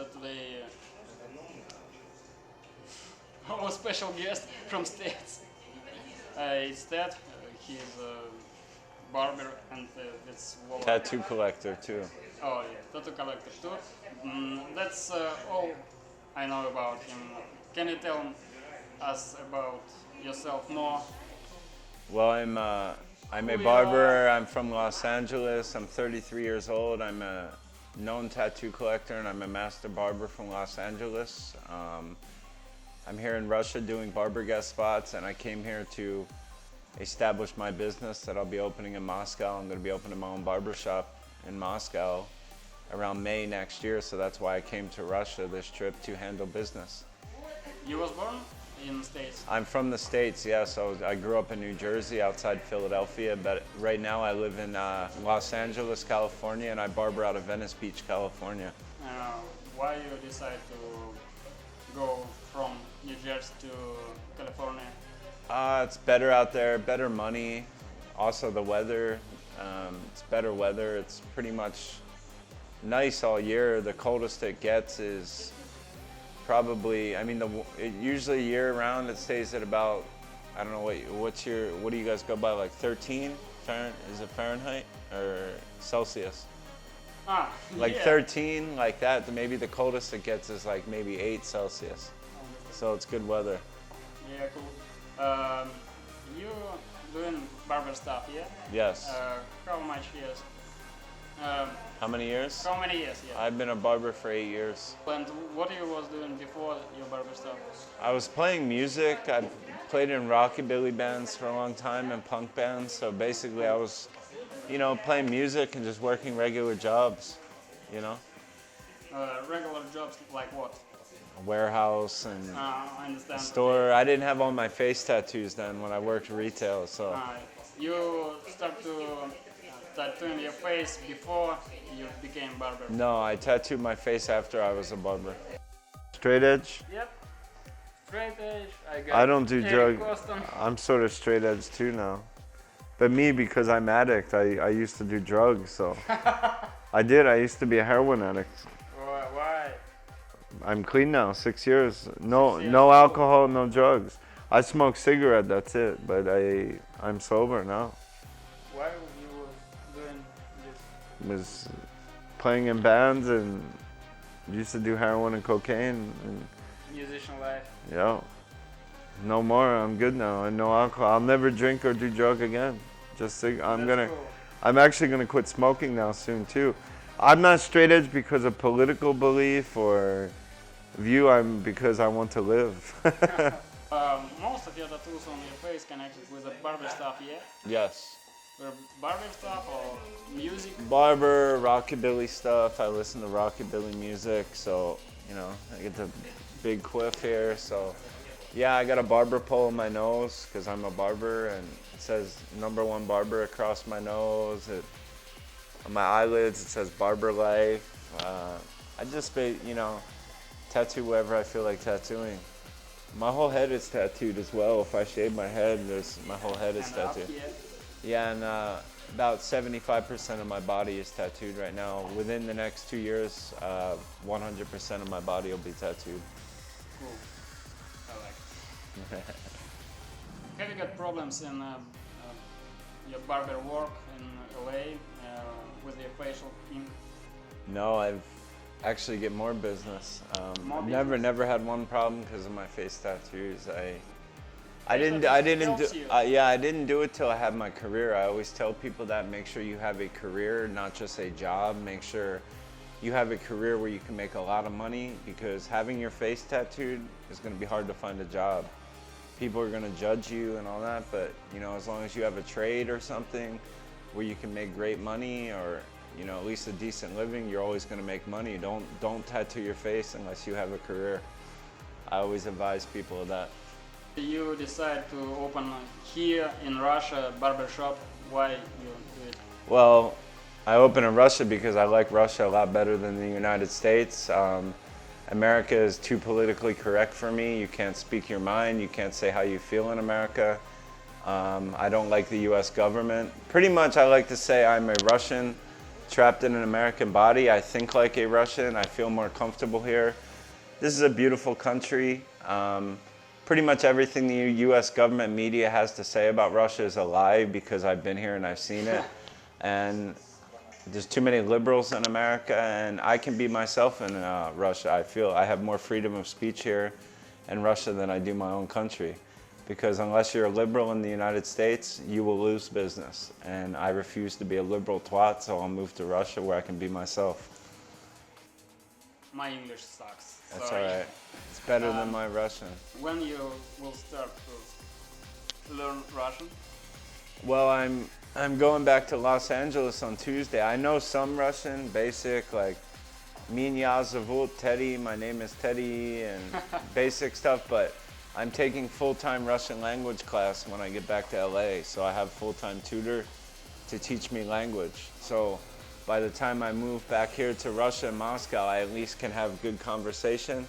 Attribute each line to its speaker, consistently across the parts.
Speaker 1: today our special guest from States. It's Ted. He's a barber and that's
Speaker 2: Tattoo collector too.
Speaker 1: Oh yeah, tattoo collector too. That's all I know about him. Can you tell us about yourself more?
Speaker 2: Well, I'm a barber. I'm from Los Angeles. I'm 33 years old. I'm a known tattoo collector and I'm a master barber from Los Angeles. I'm here in Russia doing barber guest spots, and I came here to establish my business that I'll be opening in Moscow. I'm going to be opening my own barber shop in Moscow around May next year, so that's why I came to Russia this trip to handle business.
Speaker 1: You was born in the States?
Speaker 2: I'm from the States, yes. I grew up in New Jersey outside Philadelphia, but right now I live in Los Angeles, California, and I barber out of Venice Beach, California.
Speaker 1: Why you decide to go from New Jersey to California?
Speaker 2: It's better out there, better money. Also the weather, it's better weather. It's pretty much nice all year. The coldest it gets is probably, usually year round it stays at about, I don't know, what do you guys go by, like 13? Is it Fahrenheit or Celsius? Like
Speaker 1: yeah.
Speaker 2: 13, like that. Maybe the coldest it gets is like maybe 8 Celsius. So it's good weather.
Speaker 1: Yeah, cool. You doing barber stuff, yeah?
Speaker 2: Yes.
Speaker 1: How much years?
Speaker 2: How many years?
Speaker 1: How many years, yeah?
Speaker 2: I've been a barber for 8 years.
Speaker 1: And what you was doing before your barber stuff?
Speaker 2: I was playing music. I played in rockabilly bands for a long time and punk bands. So basically I was, playing music and just working regular jobs,
Speaker 1: Regular jobs like what?
Speaker 2: A warehouse and
Speaker 1: I understand.
Speaker 2: store. I didn't have all my face tattoos then when I worked retail, so.
Speaker 1: You start to tattooing your face before you became barber?
Speaker 2: No, I tattooed my face after I was a barber. Straight edge?
Speaker 1: Yep. Straight edge.
Speaker 2: I don't do drugs.
Speaker 1: Custom.
Speaker 2: I'm sort of straight edge too now. But me, because I'm addict, I used to do drugs, so. I used to be a heroin addict.
Speaker 1: Why?
Speaker 2: I'm clean now, 6 years. No alcohol, no drugs. I smoke cigarette, that's it, but I'm sober now.
Speaker 1: Why you were doing this?
Speaker 2: Was playing in bands and used to do heroin and cocaine. And,
Speaker 1: musician life.
Speaker 2: yeah. No more, I'm good now, and no alcohol. I'll never drink or do drug again. I'm actually gonna quit smoking now soon too. I'm not straight edge because of political belief or view, I'm because I want to live.
Speaker 1: Most of your tattoos on your face connected with the barber stuff, yeah?
Speaker 2: Yes.
Speaker 1: Barber stuff or music?
Speaker 2: Barber, rockabilly stuff. I listen to rockabilly music, so, I get the big quiff here, so. Yeah, I got a barber pole in my nose because I'm a barber, and it says #1 barber across my nose. On my eyelids, it says barber life. I just, tattoo wherever I feel like tattooing. My whole head is tattooed as well. If I shave my head, my whole head is tattooed. Yeah, and about 75% of my body is tattooed right now. Within the next 2 years, 100% of my body will be tattooed.
Speaker 1: Cool. I like it. Have you got problems in your barber work in LA with your facial ink?
Speaker 2: No, I've actually get more business. Never had one problem because of my face tattoos. I didn't do it till I had my career. I always tell people that make sure you have a career, not just a job. Make sure you have a career where you can make a lot of money, because having your face tattooed is going to be hard to find a job. People are going to judge you and all that, but as long as you have a trade or something where you can make great money, or at least a decent living, you're always going to make money. Don't tattoo your face unless you have a career. I always advise people of that.
Speaker 1: You decide to open here in Russia a barber shop. Why you do it?
Speaker 2: Well, I opened in Russia because I like Russia a lot better than the United States. America is too politically correct for me. You can't speak your mind. You can't say how you feel in America. I don't like the US government. Pretty much I like to say I'm a Russian trapped in an American body. I think like a Russian. I feel more comfortable here. This is a beautiful country. Pretty much everything the U.S. government media has to say about Russia is a lie because I've been here and I've seen it. And there's too many liberals in America, and I can be myself in Russia. I feel I have more freedom of speech here in Russia than I do my own country. Because unless you're a liberal in the United States, you will lose business. And I refuse to be a liberal twat, so I'll move to Russia where I can be myself.
Speaker 1: My English sucks.
Speaker 2: That's
Speaker 1: Sorry.
Speaker 2: all right. It's better than my Russian.
Speaker 1: When you will start to learn Russian?
Speaker 2: Well, I'm going back to Los Angeles on Tuesday. I know some Russian, basic, like Меня зовут Teddy, my name is Teddy, and basic stuff, but I'm taking full-time Russian language class when I get back to LA, so I have full-time tutor to teach me language. So by the time I move back here to Russia and Moscow, I at least can have good conversation,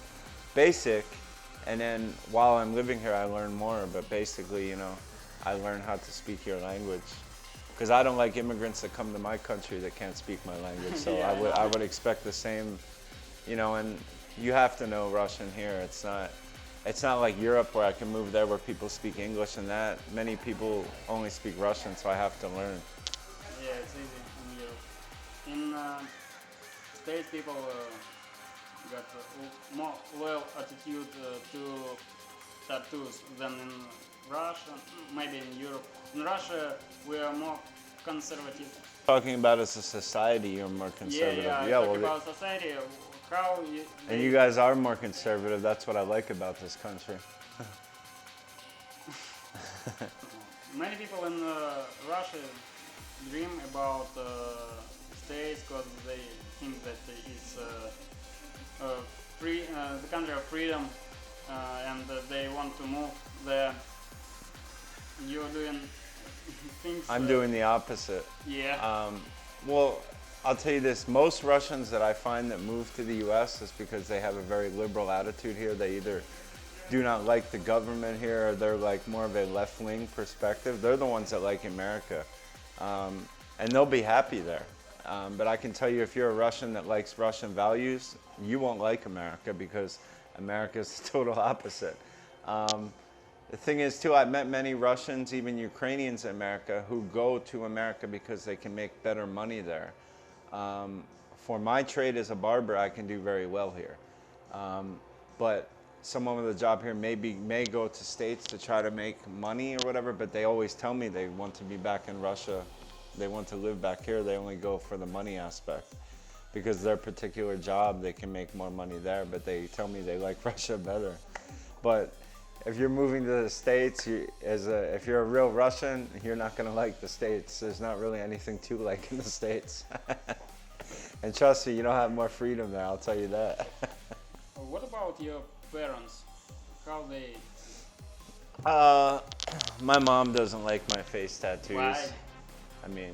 Speaker 2: basic, and then while I'm living here, I learn more, but basically, you know, I learn how to speak your language. Because I don't like immigrants that come to my country that can't speak my language, so
Speaker 1: Yeah,
Speaker 2: I would expect the same, you know, and you have to know Russian here. It's not like Europe where I can move there where people speak English and that. Many people only speak Russian, so I have to learn.
Speaker 1: Yeah, it's easy in Europe. In States, people got a more loyal attitude to tattoos than in Russia, maybe in Europe. In Russia, we are more conservative.
Speaker 2: Talking about as a society, you're more conservative.
Speaker 1: Talking about society, how you...
Speaker 2: And you guys are more conservative. That's what I like about this country.
Speaker 1: Many people in Russia dream about States because they think that it's free, the country of freedom, and they want to move there. You're doing things...
Speaker 2: I'm doing the opposite.
Speaker 1: Yeah.
Speaker 2: Well, I'll tell you this, most Russians that I find that move to the US is because they have a very liberal attitude here. They either do not like the government here or they're like more of a left-wing perspective. They're the ones that like America. And they'll be happy there. But I can tell you if you're a Russian that likes Russian values, you won't like America because America is the total opposite. The thing is too, I've met many Russians, even Ukrainians in America, who go to America because they can make better money there. For my trade as a barber, I can do very well here. But someone with a job here may go to States to try to make money or whatever, but they always tell me they want to be back in Russia. They want to live back here. They only go for the money aspect. Because their particular job, they can make more money there, but they tell me they like Russia better. But if you're moving to the States, if you're a real Russian, you're not going to like the States. There's not really anything to like in the States. And trust me, you don't have more freedom there, I'll tell you that.
Speaker 1: What about your parents? How they...
Speaker 2: My mom doesn't like my face tattoos.
Speaker 1: Why?
Speaker 2: I mean,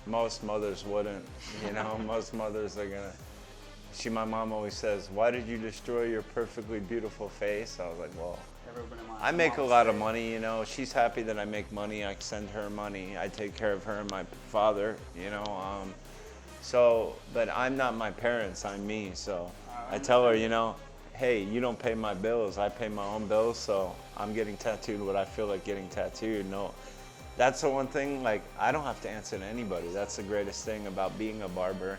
Speaker 2: most mothers wouldn't, you know, most mothers are gonna... My mom always says, why did you destroy your perfectly beautiful face? I was like, well, I make a lot of money, you know. She's happy that I make money. I send her money. I take care of her and my father, you know. But I'm not my parents, I'm me. So I tell her, you know, hey, you don't pay my bills. I pay my own bills, so I'm getting tattooed what I feel like getting tattooed. No, that's the one thing, like, I don't have to answer to anybody. That's the greatest thing about being a barber.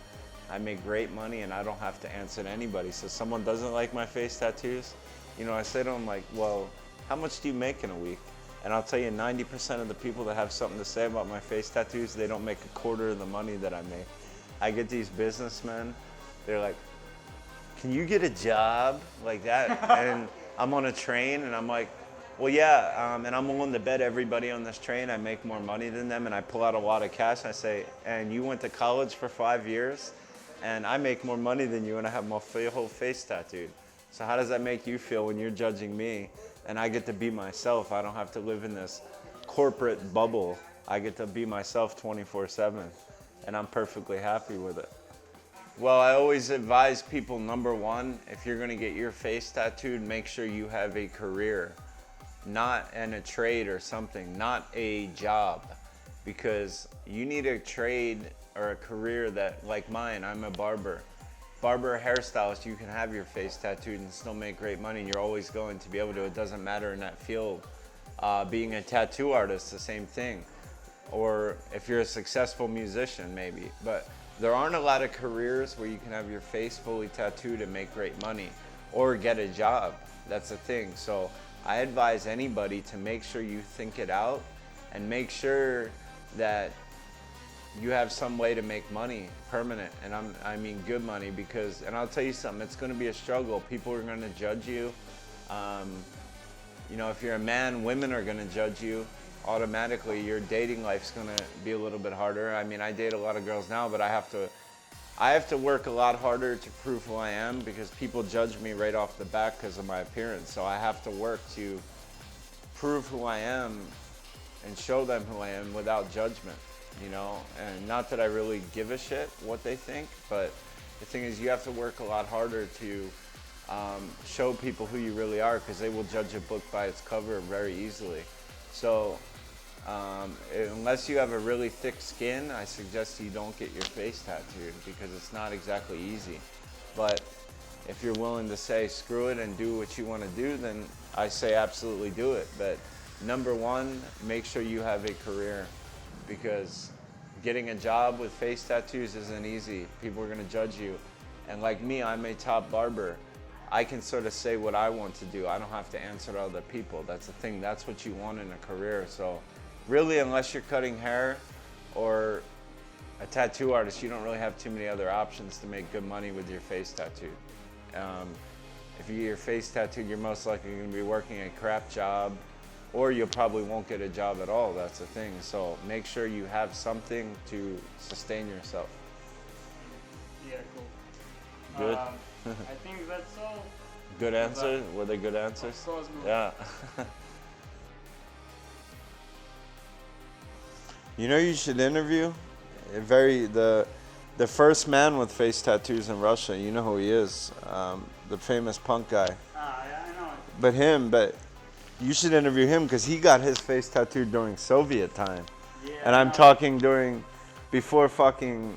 Speaker 2: I make great money and I don't have to answer to anybody. So if someone doesn't like my face tattoos, you know, I say to them like, well, how much do you make in a week? And I'll tell you 90% of the people that have something to say about my face tattoos, they don't make a quarter of the money that I make. I get these businessmen, they're like, can you get a job like that? And I'm on a train and I'm like, well, yeah, and I'm willing to bet everybody on this train I make more money than them, and I pull out a lot of cash and I say, and you went to college for 5 years and I make more money than you and I have my whole face tattooed. So how does that make you feel when you're judging me and I get to be myself? I don't have to live in this corporate bubble. I get to be myself 24/7 and I'm perfectly happy with it. Well, I always advise people, number one, if you're gonna get your face tattooed, make sure you have a career, not in a trade or something, not a job, because you need a trade or a career that, like mine, I'm a barber. Barber hairstylist, you can have your face tattooed and still make great money. You're always going to be able to. It doesn't matter in that field. Being a tattoo artist, the same thing. Or if you're a successful musician, maybe. But there aren't a lot of careers where you can have your face fully tattooed and make great money or get a job. That's the thing. So I advise anybody to make sure you think it out and make sure that you have some way to make money permanent, and I mean good money, because, and I'll tell you something, it's going to be a struggle. People are going to judge you. You know, if you're a man, women are going to judge you. Automatically, your dating life's going to be a little bit harder. I mean, I date a lot of girls now, but I have to work a lot harder to prove who I am, because people judge me right off the bat because of my appearance. So I have to work to prove who I am and show them who I am without judgment, you know? And not that I really give a shit what they think, but the thing is, you have to work a lot harder to show people who you really are, because they will judge a book by its cover very easily. So unless you have a really thick skin, I suggest you don't get your face tattooed, because it's not exactly easy. But if you're willing to say screw it and do what you want to do, then I say absolutely do it. But number one, make sure you have a career, because getting a job with face tattoos isn't easy. People are going to judge you. And like me, I'm a top barber. I can sort of say what I want to do. I don't have to answer to other people. That's the thing. That's what you want in a career. So really, unless you're cutting hair or a tattoo artist, you don't really have too many other options to make good money with your face tattooed. If you get your face tattooed, you're most likely going to be working a crap job, or you probably won't get a job at all. That's the thing. So make sure you have something to sustain yourself.
Speaker 1: Yeah, cool.
Speaker 2: Good?
Speaker 1: I think that's all.
Speaker 2: Good answer? Were they good answers?
Speaker 1: Of course, good.
Speaker 2: Yeah. You know, you should interview the first man with face tattoos in Russia. You know who he is, the famous punk guy.
Speaker 1: Yeah, I know.
Speaker 2: But you should interview him, because he got his face tattooed during Soviet time.
Speaker 1: Yeah,
Speaker 2: And I'm talking before fucking,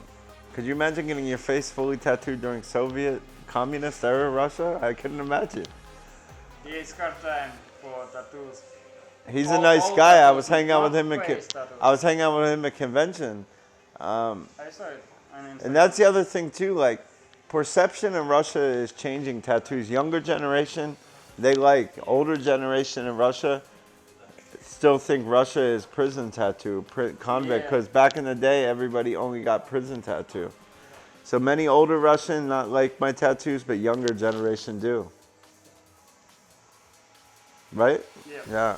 Speaker 2: could you imagine getting your face fully tattooed during Soviet communist era Russia? I couldn't imagine.
Speaker 1: Yeah, it's hard time for tattoos.
Speaker 2: He's a nice guy. I was hanging out with him at convention.
Speaker 1: I saw it.
Speaker 2: And that's the other thing too, like, perception in Russia is changing tattoos. Younger generation, they like. Older generation in Russia still think Russia is prison tattoo, convict, because back in the day, everybody only got prison tattoo. So many older Russian not like my tattoos, but younger generation do. Right?
Speaker 1: Yeah.
Speaker 2: Yeah.